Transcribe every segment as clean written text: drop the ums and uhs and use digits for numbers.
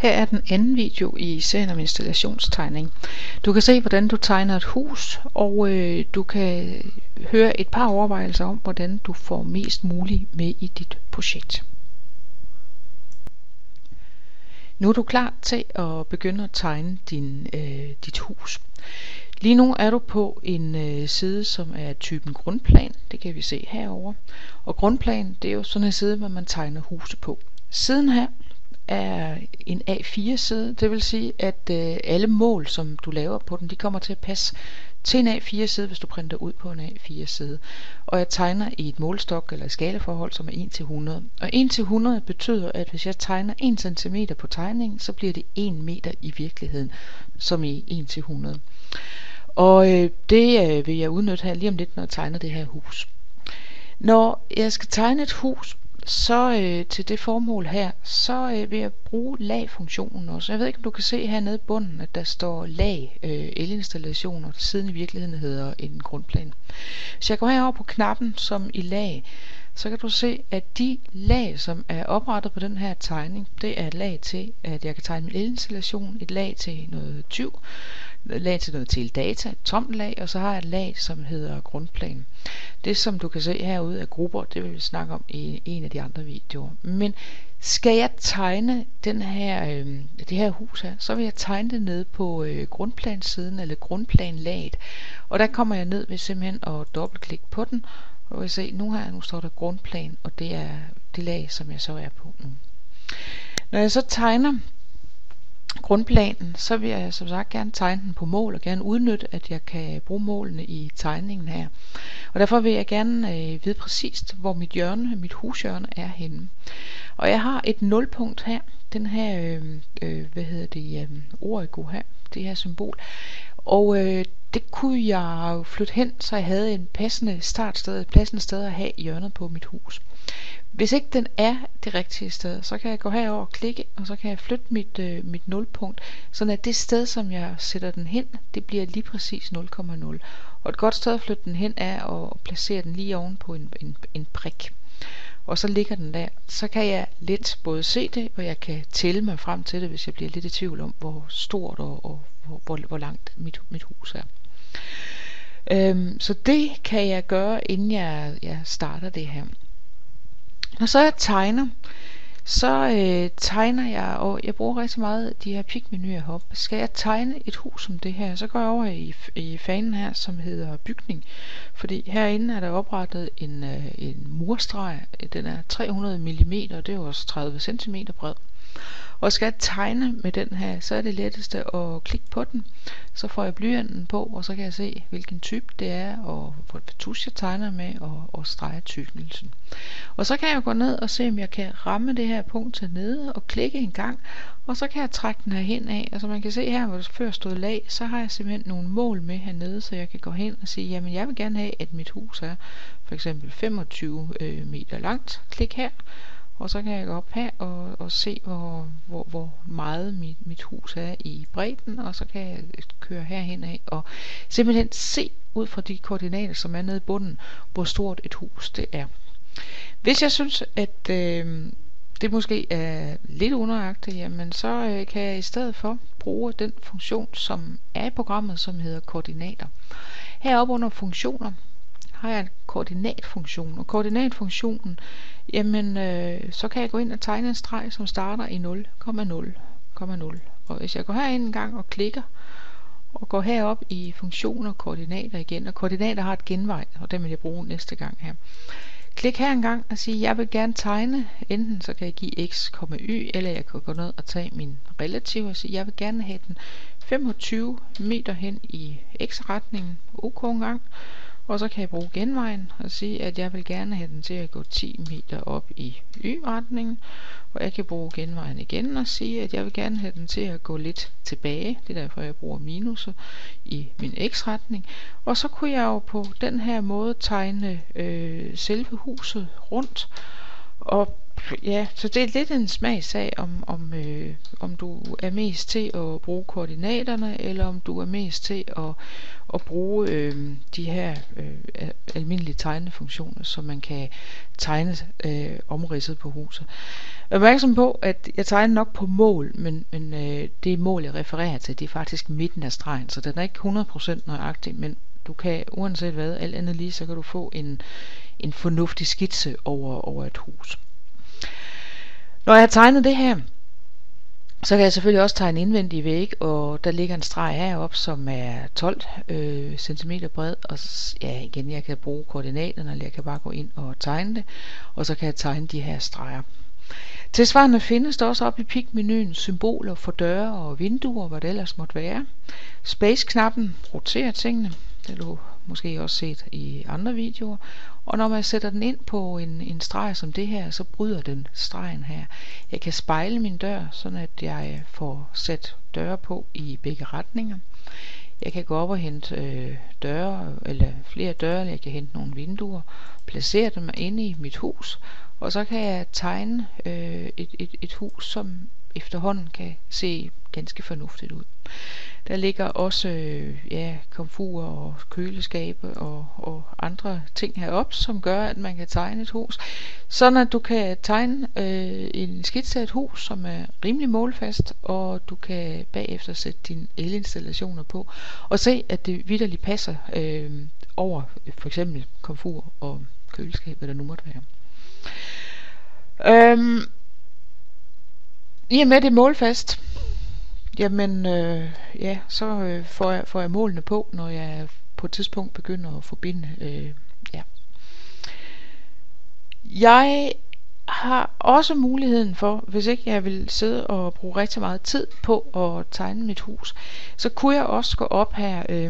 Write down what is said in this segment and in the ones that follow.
Her er den anden video i serien om installationstegning. Du kan se, hvordan du tegner et hus, og du kan høre et par overvejelser om, hvordan du får mest muligt med i dit projekt. Nu er du klar til at begynde at tegne dit hus. Lige nu er du på en side, som er typen grundplan. Det kan vi se herover. Og grundplan, det er jo sådan en side, hvor man tegner huse på. Siden her er en A4-side, det vil sige, at alle mål, som du laver på den, de kommer til at passe til en A4-side, hvis du printer ud på en A4-side. Og jeg tegner i et målestok eller et skalaforhold, som er 1:100. Og 1:100 betyder, at hvis jeg tegner 1 cm på tegningen, så bliver det 1 meter i virkeligheden, som i 1:100. Og det vil jeg udnytte her lige om lidt, når jeg tegner det her hus. Når jeg skal tegne et hus, så til det formål her, så vil jeg bruge lag-funktionen også. Jeg ved ikke, om du kan se hernede i bunden, at der står lag elinstallationer, og siden i virkeligheden hedder en grundplan. Hvis jeg går herover på knappen som i lag, så kan du se, at de lag, som er oprettet på den her tegning, det er et lag til, at jeg kan tegne min elinstallation, et lag til noget tyv, et lag til noget teledata, et tomt lag, og så har jeg et lag, som hedder grundplan. Det, som du kan se herude af grupper, det vil vi snakke om i en af de andre videoer. Men skal jeg tegne det her hus her, så vil jeg tegne det ned på grundplansiden, eller grundplanlaget. Og der kommer jeg ned ved simpelthen at dobbeltklikke på den, og vi se, nu står der grundplan, og det er det lag, som jeg så er på nu. Når jeg så tegner grundplanen, så vil jeg som sagt gerne tegne den på mål, og gerne udnytte, at jeg kan bruge målene i tegningen her. Og derfor vil jeg gerne vide præcist, hvor mit hushjørne er henne. Og jeg har et nulpunkt her, den her, origo her, det her symbol. Og det kunne jeg jo flytte hen, så jeg havde en passende sted at have i hjørnet på mit hus. Hvis ikke den er det rigtige sted, så kan jeg gå herover og klikke, og så kan jeg flytte mit nulpunkt, sådan at det sted, som jeg sætter den hen, det bliver lige præcis 0,0. Og et godt sted at flytte den hen er at placere den lige oven på en prik. Og så ligger den der. Så kan jeg let både se det, og jeg kan tælle mig frem til det, hvis jeg bliver lidt i tvivl om, hvor stort og hvor langt mit hus er. Så det kan jeg gøre, inden jeg starter det her. Når så jeg tegner, tegner jeg, og jeg bruger rigtig meget de her pikmenuer heroppe. Skal jeg tegne et hus som det her, så går jeg over i fanen her, som hedder bygning. Fordi herinde er der oprettet en murstreg. Den er 300 mm, og det er også 30 cm bred. Og skal jeg tegne med den her, så er det letteste at klikke på den. Så får jeg blyanten på, og så kan jeg se, hvilken type det er, og hvor et tusche jeg tegner med, og strege tykkelsen. Og så kan jeg gå ned og se, om jeg kan ramme det her punkt til nede, og klikke en gang, og så kan jeg trække den her hen af. Altså man kan se her, hvor der før stod lag, så har jeg simpelthen nogle mål med hernede, så jeg kan gå hen og sige, jamen jeg vil gerne have, at mit hus er for eksempel 25 meter langt. Klik her. Og så kan jeg gå op her og se, hvor meget mit hus er i bredden, og så kan jeg køre herhen af og simpelthen se ud fra de koordinater, som er nede i bunden, hvor stort et hus det er. Hvis jeg synes, at det måske er lidt unøjagtigt, jamen så kan jeg i stedet for bruge den funktion, som er i programmet, som hedder koordinater. Heroppe under funktioner har jeg en koordinatfunktion, og koordinatfunktionen, jamen så kan jeg gå ind og tegne en streg, som starter i 0,0,0. Og hvis jeg går herind en gang og klikker, og går herop i funktioner og koordinater igen, og koordinater har et genvej, og den vil jeg bruge næste gang her. Klik her en gang og sige, jeg vil gerne tegne, enten så kan jeg give x, y, eller jeg kan gå ned og tage min relativ og sige, jeg vil gerne have den 25 meter hen i x-retningen, ok en gang. Og så kan jeg bruge genvejen og sige, at jeg vil gerne have den til at gå 10 meter op i y-retningen. Og jeg kan bruge genvejen igen og sige, at jeg vil gerne have den til at gå lidt tilbage. Det er derfor, jeg bruger minuser i min x-retning. Og så kunne jeg jo på den her måde tegne selve huset rundt. Og ja, så det er lidt en smagssag, om du er mest til at bruge koordinaterne, eller om du er mest til at bruge de her almindelige tegnefunktioner, så man kan tegne omridset på huset. Jeg er opmærksom på, at jeg tegner nok på mål, men det mål, jeg refererer til, det er faktisk midten af stregen, så den er ikke 100% nøjagtig, men du kan, uanset hvad, alt andet lige, så kan du få en fornuftig skitse over et hus. Når jeg har tegnet det her, så kan jeg selvfølgelig også tegne indvendige væg, og der ligger en streg heroppe, som er 12 cm bred, og ja, igen, jeg kan bruge koordinaterne, eller jeg kan bare gå ind og tegne det, og så kan jeg tegne de her streger. Tilsvarende findes der også oppe i PIK-menuen symboler for døre og vinduer, hvad det ellers måtte være. Space-knappen roterer tingene, det har du måske også set i andre videoer. Og når man sætter den ind på en streg som det her, så bryder den stregen her. Jeg kan spejle min dør, sådan at jeg får sat døre på i begge retninger. Jeg kan gå op og hente døre, eller flere døre, eller jeg kan hente nogle vinduer, placere dem inde i mit hus, og så kan jeg tegne et hus, som efterhånden kan se ganske fornuftigt ud. Der ligger også komfurer og køleskabe og andre ting heroppe, som gør, at man kan tegne et hus. Sådan at du kan tegne en skitse af et hus, som er rimelig målfast, og du kan bagefter sætte dine elinstallationer på, og se, at det vitterligt passer over for eksempel komfur og køleskab, hvad der nu måtte være. I og med det er målfast, jamen så får jeg målene på, når jeg på et tidspunkt begynder at forbinde. Jeg har også muligheden for, hvis ikke jeg vil sidde og bruge rigtig meget tid på at tegne mit hus, så kunne jeg også gå op her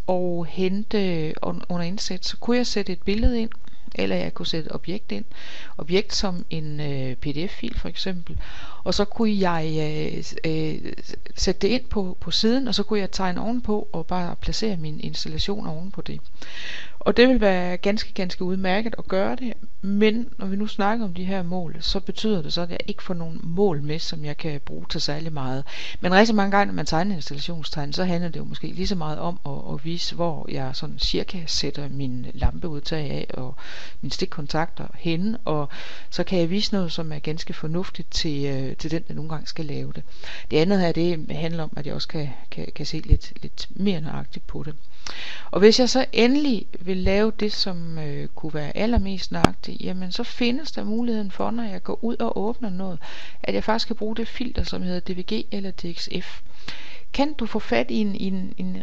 og hente under indsæt, så kunne jeg sætte et billede ind, eller jeg kunne sætte et objekt ind. Objekt som en pdf-fil for eksempel. Og så kunne jeg sætte det ind på siden, og så kunne jeg tegne ovenpå og bare placere min installation ovenpå det. Og det vil være ganske udmærket at gøre det, men når vi nu snakker om de her mål, så betyder det så, at jeg ikke får nogle mål med, som jeg kan bruge til særlig meget. Men rigtig mange gange, når man tegner installationstegn, så handler det jo måske lige så meget om at vise, hvor jeg sådan cirka sætter min lampeudtag af og mine stikkontakter henne, og så kan jeg vise noget, som er ganske fornuftigt til den, der nogle gange skal lave det. Det andet her, det handler om, at jeg også kan se lidt mere nøjagtigt på det. Og hvis jeg så endelig vil lave det, som kunne være allermest nøjagtigt, jamen så findes der muligheden for, når jeg går ud og åbner noget, at jeg faktisk kan bruge det filter, som hedder DVG eller DXF. Kan du få fat i en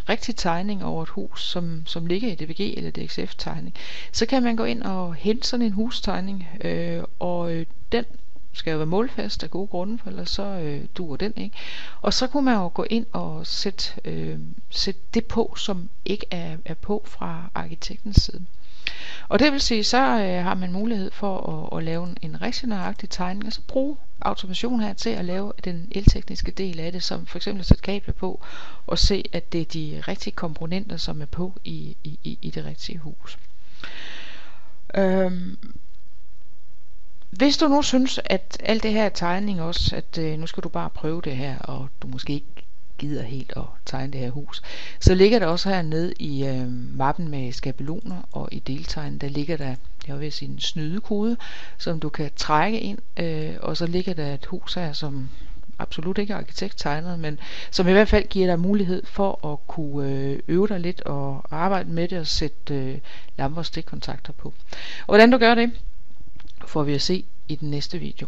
rigtig tegning over et hus, som ligger i DVG eller DXF tegning, så kan man gå ind og hente sådan en hustegning, og den skal jo være målfast af gode grunde, for ellers så duer den ikke. Og så kunne man jo gå ind og sætte det på, som ikke er på fra arkitektens side. Og det vil sige, så har man mulighed for at lave en rigtig nøjagtig tegning, og så bruge automation her til at lave den eltekniske del af det, som for eksempel at sætte kabler på, og se, at det er de rigtige komponenter, som er på i det rigtige hus. Hvis du nu synes, at alt det her er tegning også, at nu skal du bare prøve det her, og du måske ikke gider helt at tegne det her hus, så ligger der også hernede i mappen med skabeloner og i deltegn, der ligger der, jeg vil sige, en snydekode, som du kan trække ind, og så ligger der et hus her, som absolut ikke er arkitekttegnet, men som i hvert fald giver dig mulighed for at kunne øve dig lidt og arbejde med det og sætte lamper og stikkontakter på. Og hvordan du gør det, får vi at se i den næste video.